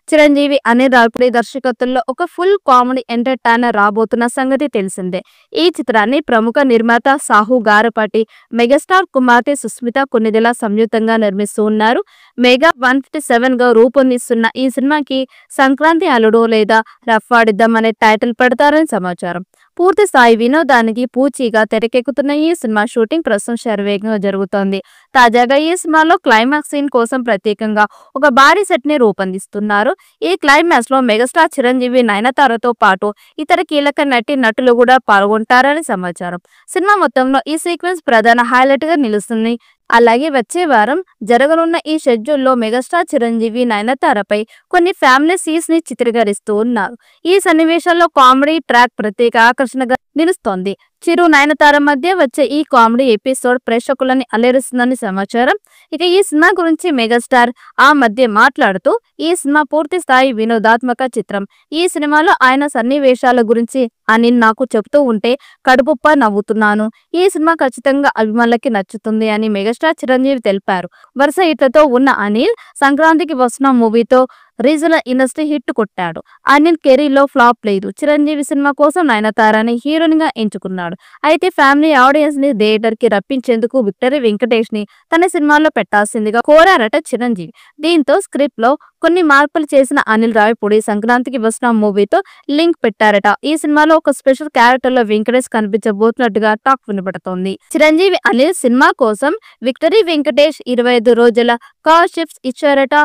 చిరంజీవి అనిల్ రావిపూడి దర్శకత్వంలో ఒక full comedy entertainer రాబోతున్న సంగతి తెలిసిందే. ఈ చిత్రాన్ని ప్రముఖ నిర్మాత సాహు గారపాటి, మెగాస్టార్ కుమార్తె సుస్మిత కొణిదెల సంయుక్తంగా నిర్మిస్తూ ఉన్నారు. మెగా 157గా రూపొందిస్తున్న ఈ సినిమాకి సంక్రాంతి అల్లుడు లేదా రఫ్ఫాడిద్దాం అనే టైటిల్ పెడతారని సమాచారం. పూర్తి స్థాయి వినోదానికి పూచీగా తెరకెక్కుతున్న ఈ సినిమా షూటింగ్ ప్రస్తుతం శరవేగంగా జరుగుతోంది. తాజాగా ఈ సినిమాలో క్లైమాక్స్ సీన్ కోసం ప్రత్యేకంగా ఒక భారీ సెట్ ని రూపొందిస్తున్నారు. ఈ క్లైమాక్స్ లో మెగాస్టార్ చిరంజీవి, నయనతారతో పాటు ఇతర కీలక నటులు కూడా పాల్గొంటారని సమాచారం. సినిమా మొత్తంలో ఈ సీక్వెన్స్ ప్రధాన హైలైట్ గా నిలుస్తుంది. అలాగే వచ్చే వారం జరగనున్న ఈ షెడ్యూల్లో మెగాస్టార్ చిరంజీవి, నయనతారపై కొన్ని ఫ్యామిలీ సీన్స్ ని చిత్రీకరిస్తూ ఉన్నారు. ఈ సన్నివేశాల్లో కామెడీ ట్రాక్ ప్రత్యేక ఆకర్షణగా నిలుస్తోంది. చిరు, నయనతార మధ్య వచ్చే ఈ కామెడీ ఎపిసోడ్ ప్రేక్షకులని అలరిస్తుందని సమాచారం. ఇక ఈ సినిమా గురించి మెగాస్టార్ ఆ మధ్య మాట్లాడుతూ, ఈ సినిమా పూర్తి స్థాయి వినోదాత్మక చిత్రం. ఈ సినిమాలో ఆయన సన్నివేశాల గురించి అనిల్ నాకు చెబుతూ ఉంటే కడుపుబ్బ నవ్వుతున్నాను. ఈ సినిమా ఖచ్చితంగా అభిమానులకి నచ్చుతుంది అని మెగాస్టార్ చిరంజీవి తెలిపారు. వరుస హిట్లతో ఉన్న అనిల్ సంక్రాంతికి వస్తున్న మూవీతో రీజనల్ ఇండస్ట్రీ హిట్ కొట్టాడు. అనిల్ కెరీర్ లో ఫ్లాప్ లేదు. చిరంజీవి సినిమా కోసం నయనతారని హీరోయిన్ గా ఎంచుకున్నాడు. అయితే ఫ్యామిలీ ఆడియన్స్ ని థియేటర్ కి రప్పించేందుకు విక్టరీ వెంకటేష్ ని తన సినిమాలో పెట్టాల్సిందిగా కోరారట చిరంజీవి. దీంతో స్క్రిప్ట్ లో కొన్ని మార్పులు చేసిన అనిల్ రావిపూడి సంక్రాంతికి వస్తున్న మూవీతో లింక్ పెట్టారట. ఈ సినిమాలో ఒక స్పెషల్ క్యారెక్టర్ లో వెంకటేష్ కనిపించబోతున్నట్టుగా టాక్ వినపడుతోంది. చిరంజీవి అనిల్ సినిమా కోసం విక్టరీ వెంకటేష్ 25 రోజుల కాల్ షిఫ్ట్స్ ఇచ్చారట.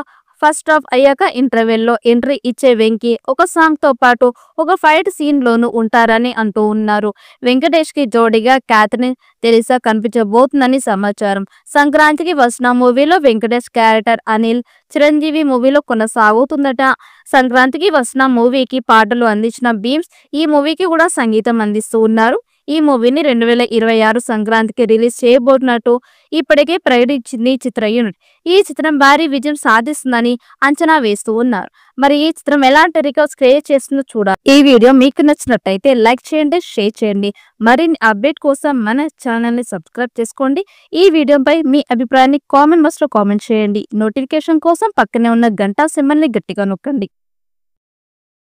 ఫస్ట్ హాఫ్ అయ్యాక ఇంటర్వెల్లో ఎంట్రీ ఇచ్చే వెంకీ ఒక సాంగ్ తో పాటు ఒక ఫైట్ సీన్ లోను ఉంటారని అంటూ ఉన్నారు. వెంకటేష్ కి జోడీగా క్యాథరిన్ తెరిసా కనిపించబోతుందని సమాచారం. సంక్రాంతికి వస్తున్న మూవీలో వెంకటేష్ క్యారెక్టర్ అనిల్ చిరంజీవి మూవీలో కొనసాగుతుందట. సంక్రాంతికి వస్తున్న మూవీకి పాటలు అందించిన బీమ్స్ ఈ మూవీకి కూడా సంగీతం అందిస్తూ ఉన్నారు. ఈ మూవీని 2026 సంక్రాంతికి రిలీజ్ చేయబోతున్నట్టు ఇప్పటికే ప్రకటించింది చిత్ర యూనిట్. ఈ చిత్రం భారీ విజయం సాధిస్తుందని అంచనా వేస్తూ ఉన్నారు. మరి ఈ చిత్రం ఎలాంటి రికార్డ్స్ క్రియేట్ చేస్తుందో చూడాలి. ఈ వీడియో మీకు నచ్చినట్టయితే లైక్ చేయండి, షేర్ చేయండి. మరిన్ని అప్డేట్ కోసం మన ఛానల్ ని సబ్స్క్రైబ్ చేసుకోండి. ఈ వీడియోపై మీ అభిప్రాయాన్ని కామెంట్ బాక్స్ లో కామెంట్ చేయండి. నోటిఫికేషన్ కోసం పక్కనే ఉన్న గంట సింబల్ ని గట్టిగా నొక్కండి.